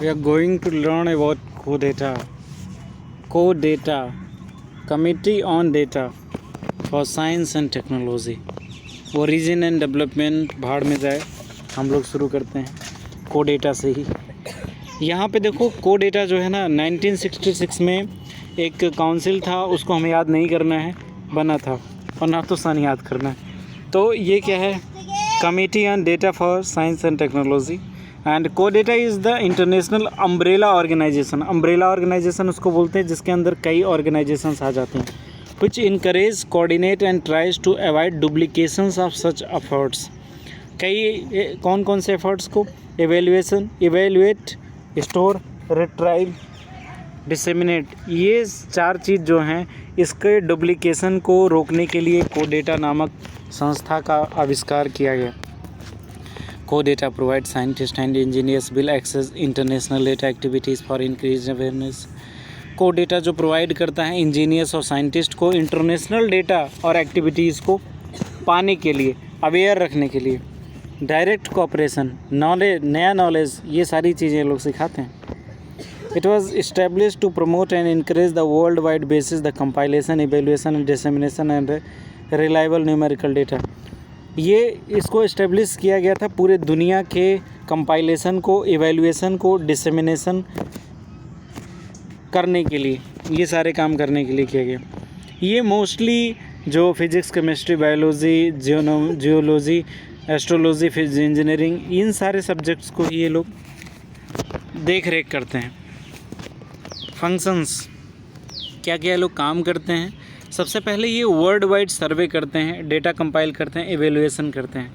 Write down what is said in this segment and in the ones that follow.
We are going to learn about CODATA. CODATA, Committee on Data for Science and Technology. Origin and development भाड़ में जाए, हम लोग शुरू करते हैं कोडेटा से ही। यहाँ पे देखो कोडेटा जो है ना 1966 में एक काउंसिल था, उसको हमें याद नहीं करना है, बना था और ना तो सन याद करना है। तो ये क्या है, committee on data for science and technology and CODATA is the international umbrella organisation. Umbrella organisation उसको बोलते हैं जिसके अंदर कई ऑर्गेनाइजेशंस आ जाती हैं, which encourage, coordinate and tries to avoid duplications of such efforts। कई कौन कौन से एफर्ट्स को, evaluate, store, retrieve, disseminate, ये चार चीज़ जो हैं इसके डुप्लीकेशन को रोकने के लिए कोडेटा नामक संस्था का आविष्कार किया गया। CODATA provide scientist and engineers will access international data activities for increase awareness. CODATA जो प्रोवाइड करता है इंजीनियर्स और साइंटिस्ट को इंटरनेशनल डेटा और एक्टिविटीज़ को पाने के लिए, अवेयर रखने के लिए, डायरेक्ट कोऑपरेशन, नॉलेज, नया नॉलेज, ये सारी चीज़ें लोग सिखाते हैं। It was established to promote and encourage the world wide basis the compilation, evaluation and dissemination and reliable numerical data. ये इसको इस्टेब्लिश किया गया था पूरे दुनिया के कंपाइलेशन को, इवेल्युएशन को, डिसेमिनेशन करने के लिए, ये सारे काम करने के लिए किया गया। ये मोस्टली जो physics, chemistry, biology, geology, astrology, engineering, इन सारे सब्जेक्ट्स को ये लोग देख रेख करते हैं। फंक्शंस क्या क्या लोग काम करते हैं, सबसे पहले ये वर्ल्ड वाइड सर्वे करते हैं, डेटा कंपाइल करते हैं, एवेल्युएशन करते हैं।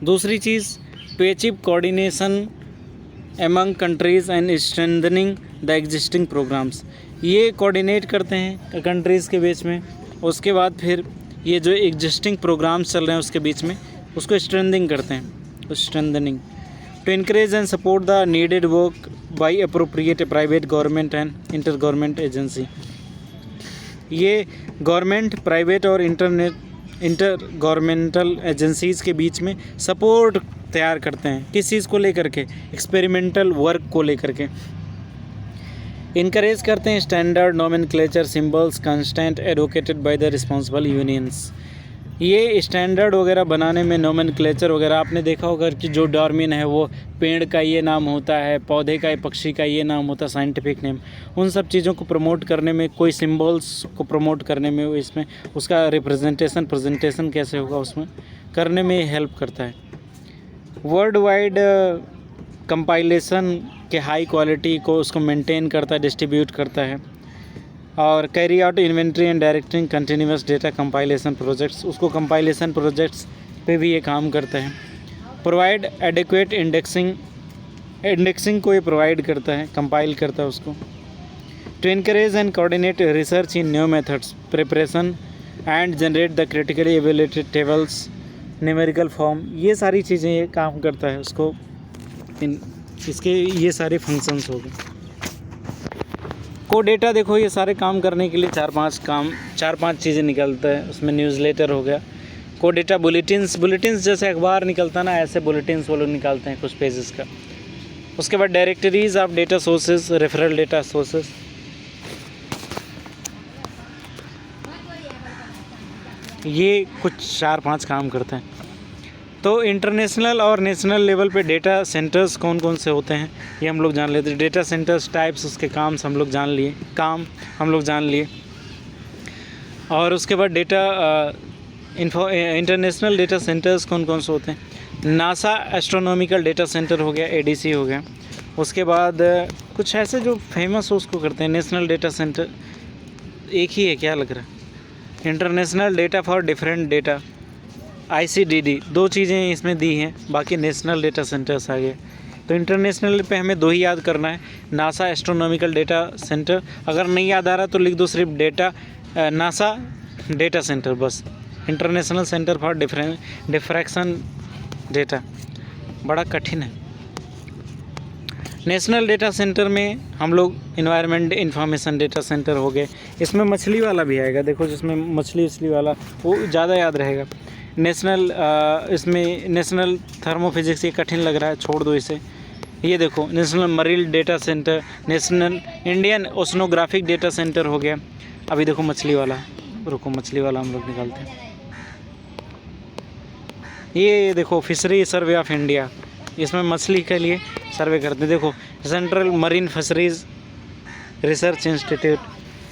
दूसरी चीज़, to achieve coordination among countries and strengthening the existing programmes, ये कोऑर्डिनेट करते हैं कंट्रीज़ के बीच में। उसके बाद फिर ये जो एग्जिस्टिंग प्रोग्राम्स चल रहे हैं उसके बीच में उसको स्ट्रेंथनिंग करते हैं, strengthening. To encourage and support the needed work by appropriate private government and inter government agency, ये गवर्नमेंट, प्राइवेट और इंटर गवर्नमेंटल एजेंसीज़ के बीच में सपोर्ट तैयार करते हैं। किस चीज़ को लेकर के, एक्सपेरिमेंटल वर्क को लेकर के। इनकरेज करते हैं standard nomenclature symbols constant advocated by the responsible unions, ये स्टैंडर्ड वगैरह बनाने में, नोमेनक्लेचर वगैरह आपने देखा होगा कि जो डार्विन है वो पेड़ का ये नाम होता है, पौधे का, पक्षी का ये नाम होता है, साइंटिफिक नेम। उन सब चीज़ों को प्रमोट करने में, कोई सिंबल्स को प्रमोट करने में, इसमें उसका रिप्रेजेंटेशन, प्रेजेंटेशन कैसे होगा उसमें करने में हेल्प करता है। वर्ल्ड वाइड कंपाइलेशन के हाई क्वालिटी को उसको मेंटेन करता है, डिस्ट्रीब्यूट करता है। और carry out inventory and directing continuous data compilation projects, उसको कंपाइलेशन प्रोजेक्ट्स पे भी ये काम करता है। प्रोवाइड एडिक्वेट इंडेक्सिंग को ये प्रोवाइड करता है, कंपाइल करता है उसको। To encourage and coordinate research in new methods, preparation and generate the critically evaluated tables, numerical form, ये सारी चीज़ें ये काम करता है उसको। इसके ये सारे फंक्शंस हो गए। कोडेटा देखो ये सारे काम करने के लिए चार पांच चीज़ें निकलता है उसमें। न्यूज़लेटर हो गया, कोडेटा बुलेटिन्स जैसे अखबार निकलता है ना, ऐसे बुलेटिन्स वो लोग निकालते हैं कुछ पेजेस का। उसके बाद directories of data sources, referral data sources, ये कुछ 4-5 काम करते हैं। तो इंटरनेशनल और नेशनल लेवल पे डेटा सेंटर्स कौन कौन से होते हैं ये हम लोग जान लेते हैं। डेटा सेंटर्स टाइप्स, उसके काम हम लोग जान लिए। और उसके बाद डेटा इंटरनेशनल डेटा सेंटर्स कौन कौन से होते हैं। नासा एस्ट्रोनॉमिकल डेटा सेंटर हो गया, ADC हो गया। उसके बाद कुछ ऐसे जो फेमस हो उसको करते हैं। नेशनल डेटा सेंटर एक ही है, क्या लग रहा है, international data for different data, ICDD, 2 चीज़ें इसमें दी हैं, बाकी नेशनल डेटा सेंटर्स आ गए। तो इंटरनेशनल पे हमें 2 ही याद करना है, नासा एस्ट्रोनॉमिकल डेटा सेंटर, अगर नहीं याद आ रहा तो लिख दो सिर्फ नासा डेटा सेंटर बस। International centre for diffraction data, बड़ा कठिन है। नेशनल डेटा सेंटर में हम लोग इन्वायरमेंट इंफॉर्मेशन डेटा सेंटर हो गए, इसमें मछली वाला भी आएगा, देखो जिसमें मछली वाला वो ज़्यादा याद रहेगा। इसमें नेशनल थर्मोफिजिक्स, ये कठिन लग रहा है, छोड़ दो इसे। ये देखो national marine data centre, national Indian oceanographic data centre हो गया। अभी देखो मछली वाला, रुको मछली वाला हम लोग निकालते हैं। ये देखो फिशरी सर्वे ऑफ इंडिया, इसमें मछली के लिए सर्वे करते हैं। देखो central marine fisheries research institute,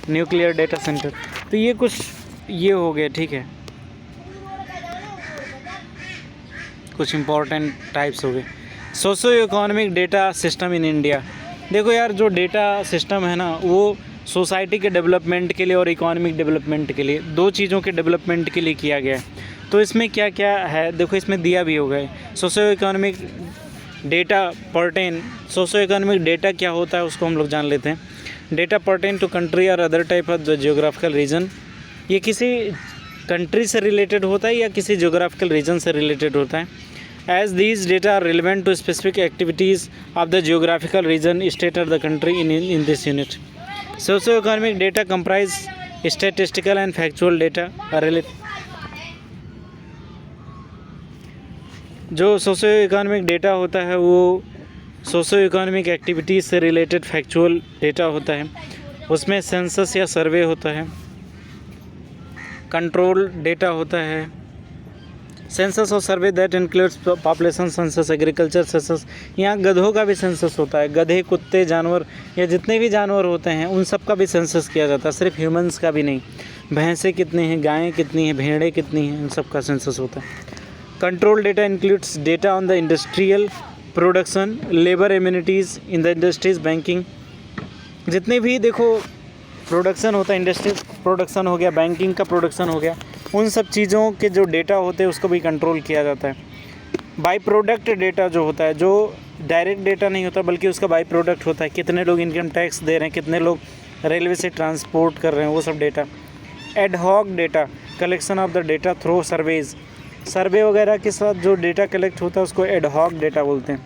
nuclear data centre. तो ये कुछ ये हो गया, ठीक है, कुछ इंपॉर्टेंट टाइप्स हो गए। Socio economic data system in India. देखो यार, जो डेटा सिस्टम है ना, वो सोसाइटी के डेवलपमेंट के लिए और इकोनॉमिक डेवलपमेंट के लिए, दो चीज़ों के डेवलपमेंट के लिए किया गया है। तो इसमें क्या क्या है देखो, इसमें दिया भी होगा। Socio economic data pertain, socio economic data क्या होता है उसको हम लोग जान लेते हैं। डेटा पर्टेन टू कंट्री और other type of geographical region. ये किसी कंट्री से रिलेटेड होता है या किसी जियोग्राफिकल रीजन से रिलेटेड होता है। As these data are relevant to specific activities of the geographical region, state और the country in this unit. Socio economic data comprise statistical and factual data related. जो socio economic data होता है वो socio economic activities से related factual data होता है। उसमें census या सर्वे होता है, कंट्रोल डेटा होता है। सेंसस और survey that includes population census, agriculture census. यहाँ गधों का भी सेंसस होता है, गधे, कुत्ते, जानवर या जितने भी जानवर होते हैं उन सब का भी सेंसस किया जाता है, सिर्फ ह्यूमंस का भी नहीं। भैंसें कितनी हैं, गायें कितनी हैं, भेड़ें कितनी हैं, उन सब का सेंसस होता है। Control data includes data on the industrial production, labour amenities in the industries, banking. जितने भी देखो प्रोडक्शन होता है, इंडस्ट्रीज प्रोडक्शन हो गया, बैंकिंग का प्रोडक्शन हो गया, उन सब चीज़ों के जो डेटा होते हैं उसको भी कंट्रोल किया जाता है। बाई प्रोडक्ट डेटा जो होता है, जो डायरेक्ट डेटा नहीं होता बल्कि उसका बाई प्रोडक्ट होता है, कितने लोग इनकम टैक्स दे रहे हैं, कितने लोग रेलवे से ट्रांसपोर्ट कर रहे हैं, वो सब data. Ad hoc data, collection of the data through surveys. Survey वगैरह के साथ जो डेटा कलेक्ट होता है उसको एड हॉक डेटा बोलते हैं।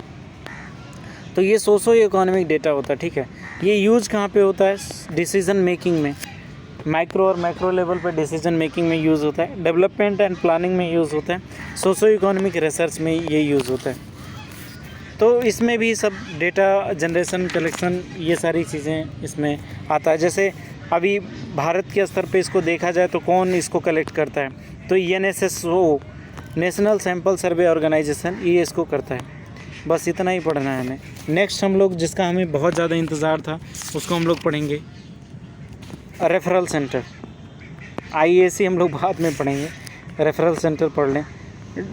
तो ये सोशो इकोनॉमिक डेटा होता है, ठीक है। ये यूज़ कहाँ पे होता है? डिसीजन मेकिंग में, माइक्रो और मैक्रो लेवल पर डिसीजन मेकिंग में यूज़ होता है, डेवलपमेंट एंड प्लानिंग में यूज़ होता है, सोशो इकोनॉमिक रिसर्च में ये यूज़ होता है। तो इसमें भी सब डेटा जनरेशन, कलेक्शन, ये सारी चीज़ें इसमें आता है। जैसे अभी भारत के स्तर पे इसको देखा जाए तो कौन इसको कलेक्ट करता है? तो NSSO, national sample survey organisation, ये इसको करता है। बस इतना ही पढ़ना है हमें। नेक्स्ट हम लोग, जिसका हमें बहुत ज़्यादा इंतज़ार था, उसको हम लोग पढ़ेंगे रेफरल सेंटर। IAC हम लोग बाद में पढ़ेंगे, रेफरल सेंटर पढ़ लें।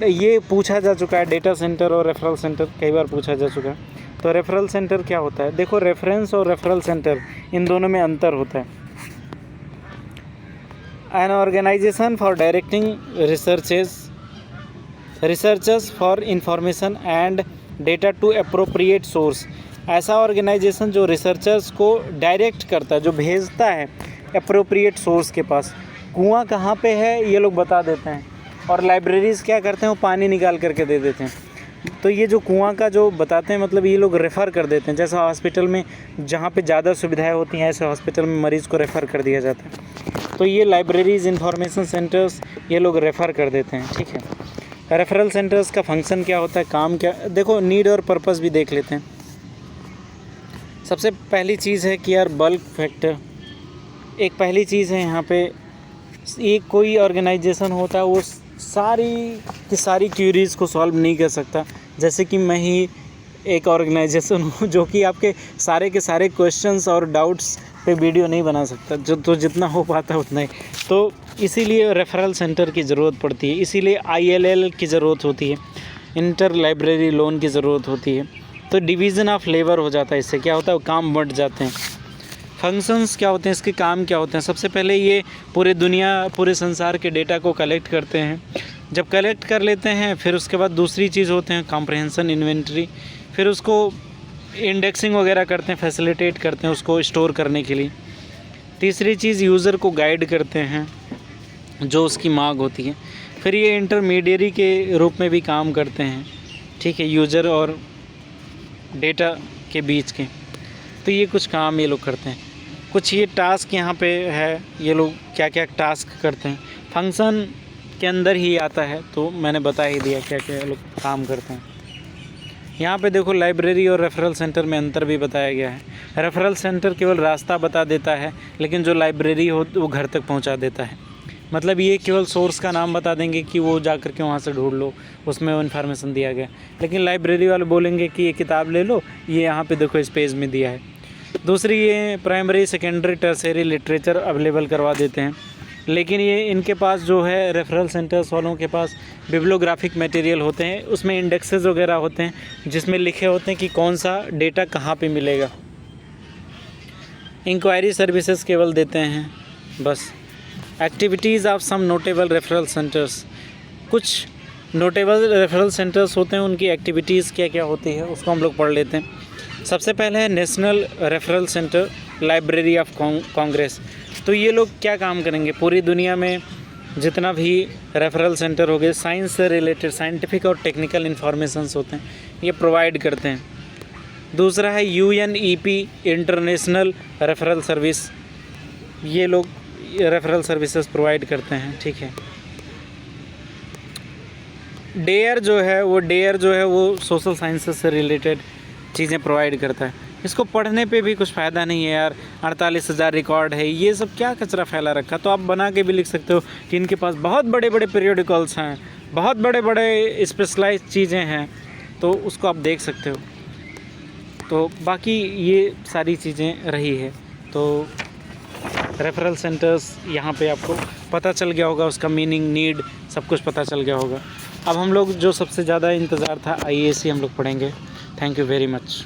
ये पूछा जा चुका है, डेटा सेंटर और रेफरल सेंटर कई बार पूछा जा चुका है। तो रेफरल सेंटर क्या होता है? देखो, रेफरेंस और रेफरल सेंटर, इन दोनों में अंतर होता है। An organisation for directing researchers for information and data to appropriate source. ऐसा ऑर्गेनाइजेशन जो रिसर्चर्स को डायरेक्ट करता है, जो भेजता है अप्रोप्रिएट सोर्स के पास। कुआं कहाँ पे है ये लोग बता देते हैं, और लाइब्रेरीज़ क्या करते हैं, वो पानी निकाल करके दे देते हैं। तो ये जो कुआं का जो बताते हैं, मतलब ये लोग रेफ़र कर देते हैं। जैसा हॉस्पिटल में जहाँ पे ज़्यादा सुविधाएं होती हैं, ऐसे हॉस्पिटल में मरीज़ को रेफ़र कर दिया जाता है। तो ये लाइब्रेरीज़, इंफॉर्मेशन सेंटर्स, ये लोग रेफ़र कर देते हैं, ठीक है। रेफरल सेंटर्स का फंक्शन क्या होता है, काम क्या? देखो, नीड और पर्पस भी देख लेते हैं। सबसे पहली चीज़ है कि यार बल्क फैक्टर, एक पहली चीज़ है यहाँ पे। एक कोई ऑर्गेनाइजेशन होता है, वो सारी की सारी क्यूरीज़ को सॉल्व नहीं कर सकता। जैसे कि मैं ही एक ऑर्गेनाइजेशन हूँ जो कि आपके सारे के सारे क्वेश्चंस और डाउट्स पे वीडियो नहीं बना सकता, जो तो जितना हो पाता है उतना ही। तो इसीलिए रेफरल सेंटर की ज़रूरत पड़ती है, इसीलिए ILL की ज़रूरत होती है, इंटर लाइब्रेरी लोन की ज़रूरत होती है। तो डिवीज़न ऑफ लेबर हो जाता है, इससे क्या होता है, काम बढ़ जाते हैं। फंक्शंस क्या होते हैं, इसके काम क्या होते हैं? सबसे पहले ये पूरे संसार के डेटा को कलेक्ट करते हैं। जब कलेक्ट कर लेते हैं, फिर उसके बाद दूसरी चीज़ होते हैं कॉम्प्रहेंशन, इन्वेंट्री। फिर उसको इंडेक्सिंग वगैरह करते हैं, फैसिलिटेट करते हैं उसको स्टोर करने के लिए। तीसरी चीज़, यूज़र को गाइड करते हैं जो उसकी मांग होती है। फिर ये इंटरमीडियरी के रूप में भी काम करते हैं, ठीक है, यूज़र और डेटा के बीच के। तो ये कुछ काम ये लोग करते हैं। कुछ ये टास्क यहाँ पे है, ये लोग क्या क्या टास्क करते हैं, फंक्शन के अंदर ही आता है। तो मैंने बता ही दिया क्या क्या लोग काम करते हैं। यहाँ पे देखो लाइब्रेरी और रेफरल सेंटर में अंतर भी बताया गया है। रेफरल सेंटर केवल रास्ता बता देता है, लेकिन जो लाइब्रेरी हो वो घर तक पहुँचा देता है। मतलब ये केवल सोर्स का नाम बता देंगे कि वो जा कर के वहाँ से ढूंढ लो, उसमें वो इन्फॉर्मेशन दिया गया। लेकिन लाइब्रेरी वाले बोलेंगे कि ये किताब ले लो, ये यहाँ पे देखो इस पेज में दिया है। दूसरी, ये primary secondary tertiary literature available करवा देते हैं। लेकिन ये इनके पास जो है रेफरल सेंटर्स वालों के पास बिब्लियोग्राफिक मटेरियल होते हैं, उसमें इंडेक्सेस वगैरह होते हैं जिसमें लिखे होते हैं कि कौन सा डेटा कहाँ पे मिलेगा। इंक्वायरी सर्विसेज केवल देते हैं बस। Activities of some notable referral centres, कुछ नोटेबल रेफरल सेंटर्स होते हैं, उनकी एक्टिविटीज़ क्या क्या होती है उसको हम लोग पढ़ लेते हैं। सबसे पहले है national referral centre library of Congress. तो ये लोग क्या काम करेंगे, पूरी दुनिया में जितना भी रेफरल सेंटर हो गए, साइंस से रिलेटेड साइंटिफिक और टेक्निकल इन्फॉर्मेशंस होते हैं, ये प्रोवाइड करते हैं। दूसरा है UNEP इंटरनेशनल रेफरल सर्विस, ये लोग रेफरल सर्विसेज प्रोवाइड करते हैं, ठीक है। डेयर जो है वो सोशल साइंसेस से रिलेटेड चीज़ें प्रोवाइड करता है। इसको पढ़ने पे भी कुछ फ़ायदा नहीं है यार, 48,000 रिकॉर्ड है, ये सब क्या कचरा फैला रखा। तो आप बना के भी लिख सकते हो कि इनके पास बहुत बड़े बड़े पीरियोडिकल्स हैं, बहुत बड़े बड़े स्पेशलाइज्ड चीज़ें हैं, तो उसको आप देख सकते हो। तो बाकी ये सारी चीज़ें रही है। तो रेफरल सेंटर्स यहाँ पे आपको पता चल गया होगा, उसका मीनिंग, नीड, सब कुछ पता चल गया होगा। अब हम लोग जो सबसे ज़्यादा इंतज़ार था IAC हम लोग पढ़ेंगे। Thank you very much.